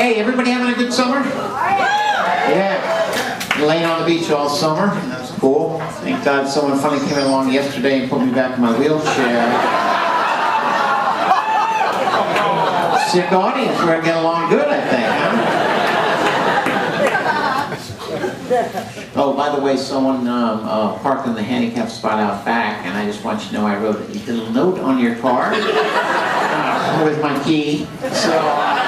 Hey, everybody having a good summer? Yeah. Laying on the beach all summer. That's cool. Thank God someone funny came along yesterday and put me back in my wheelchair. Sick audience. We're getting along good, I think, huh? Oh, by the way, someone parked in the handicap spot out back, and I just want you to know I wrote a little note on your car with my key. So.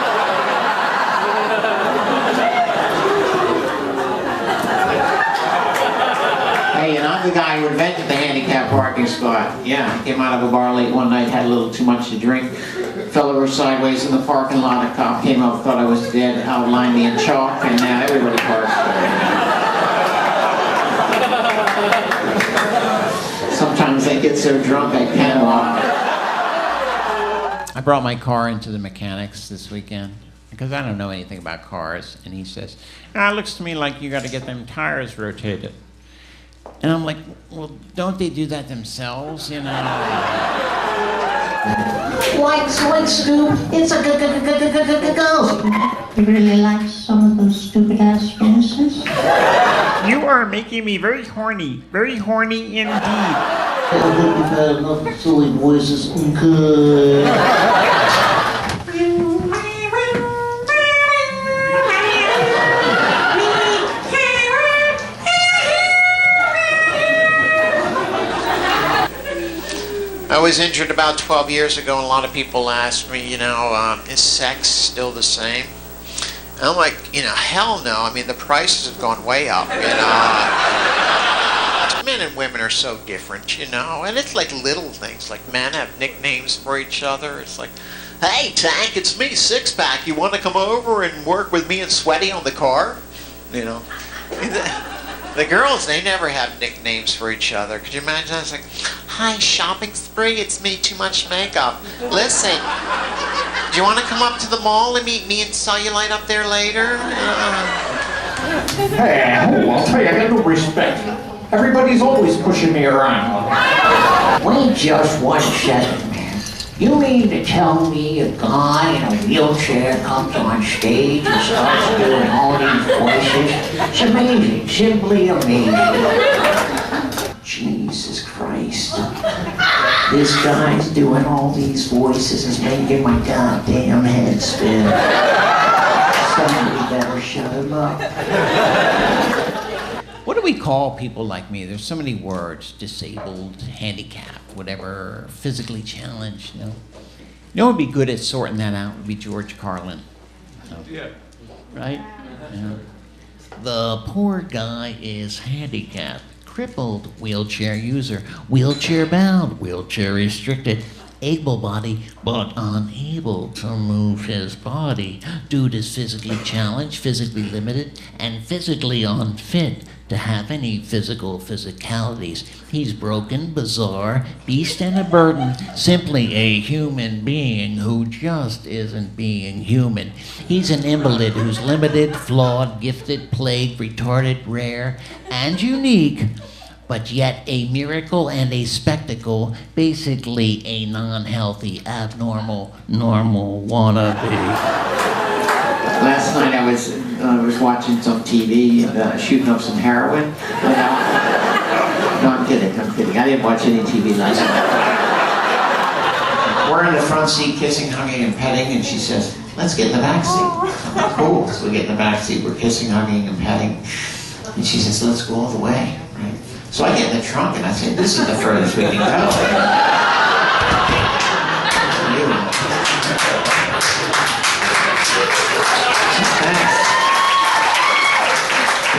Hey, and I'm the guy who invented the handicap parking spot. Yeah, I came out of a bar late one night, had a little too much to drink, fell over sideways in the parking lot. A cop came up, thought I was dead, outlined me in chalk, and now everybody parks there. Sometimes I get so drunk I can't walk. I brought my car into the mechanics this weekend because I don't know anything about cars, and he says, it looks to me like you got to get them tires rotated. And I'm like, well, don't they do that themselves, you know? Like Scoop, it's a go. You really like some of those stupid-ass finishes? You are making me very horny indeed. I hope you've had enough silly voices. Good. I was injured about 12 years ago, and a lot of people asked me, is sex still the same? And I'm like, hell no. I mean, the prices have gone way up, Men and women are so different, and it's like little things, like men have nicknames for each other. It's like, hey, Tank, it's me, Six Pack. You want to come over and work with me and Sweaty on the car? The girls, they never have nicknames for each other. Could you imagine that? It's like, hi, shopping spree, it's me, too much makeup. Listen, do you want to come up to the mall and meet me in Cellulite up there later? Hey, I'll tell you, I got no respect. Everybody's always pushing me around. Wait just 1 second, man. You mean to tell me a guy in a wheelchair comes on stage and starts doing all these voices? It's amazing, simply amazing. Jesus Christ. This guy's doing all these voices is making my goddamn head spin. Somebody better shut him up. What do we call people like me? There's so many words: disabled, handicapped, whatever, physically challenged. You know who would be good at sorting that out would be George Carlin. Yeah. Right? Yeah. The poor guy is handicapped, crippled, wheelchair user, wheelchair bound, wheelchair restricted, able-bodied but unable to move his body due to physically challenged, physically limited, and physically unfit to have any physicalities. He's broken, bizarre, beast and a burden, simply a human being who just isn't being human. He's an invalid who's limited, flawed, gifted, plagued, retarded, rare, and unique, but yet a miracle and a spectacle, basically a non-healthy, abnormal, normal wannabe. Last night I was watching some TV, shooting up some heroin. No, I'm kidding. I didn't watch any TV last night. We're in the front seat kissing, hugging, and petting, and she says, let's get in the back seat. Cool, so we get in the back seat, we're kissing, hugging, and petting. And she says, let's go all the way. Right? So I get in the trunk and I say, this is the furthest we can go.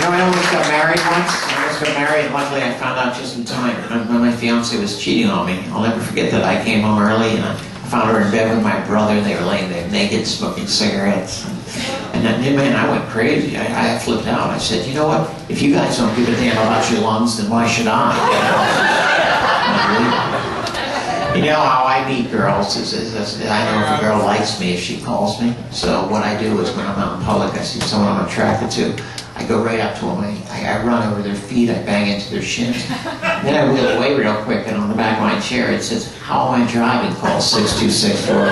I almost got married once. And luckily I found out just in time. My fiance was cheating on me. I'll never forget that. I came home early and I found her in bed with my brother. They were laying there naked, smoking cigarettes. And then, man, I went crazy. I flipped out. I said, you know what? If you guys don't give a damn about your lungs, then why should I? You know how I meet girls is I know if a girl likes me if she calls me. So what I do is when I'm out in public, I see someone I'm attracted to, I go right up to them, I run over their feet, I bang into their shins. Then I wheel away real quick, and on the back of my chair it says, how am I driving? Call 6264.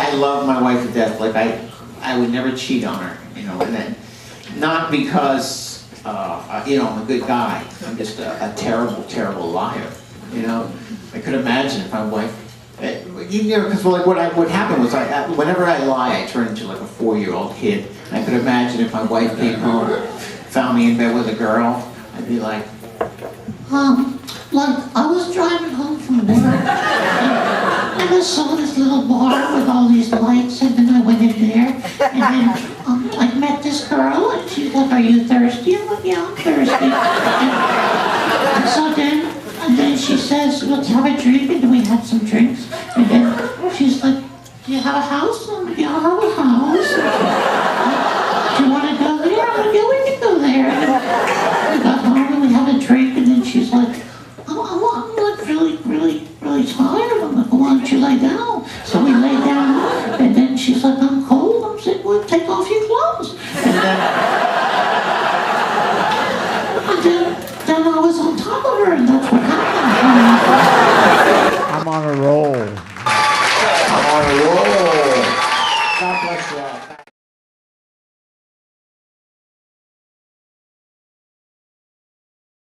I love my wife to death. Like I would never cheat on her, you know, and then not because you know, I'm a good guy. I'm just a terrible, terrible liar. You know, I could imagine if my wife. You know, because like what happened was whenever I lie, I turn into like a 4-year-old kid. And I could imagine if my wife came home, found me in bed with a girl, I'd be like, like I was driving home from work, and I saw this little bar with all these lights, and then I went in there, and then I met this girl, and she's like, "Are you thirsty?" I'm like, "Yeah, I'm thirsty." And so then she says, "Let's have a drink," and then we had some drinks, and then she's like, "Do you have a house?" I'm like, "Yeah, I have a house." "Do you want to go there?" I'm like, "Yeah, we can go there." And we got home and we had a drink, and then she's like, I'm like really tired. I'm like, "Well, why don't you lay down?" So we lay down, and then she's like, "I'm cold." I'm saying, "Well, take off your clothes." And then I was on top of her, and that's what happened. I'm on a roll.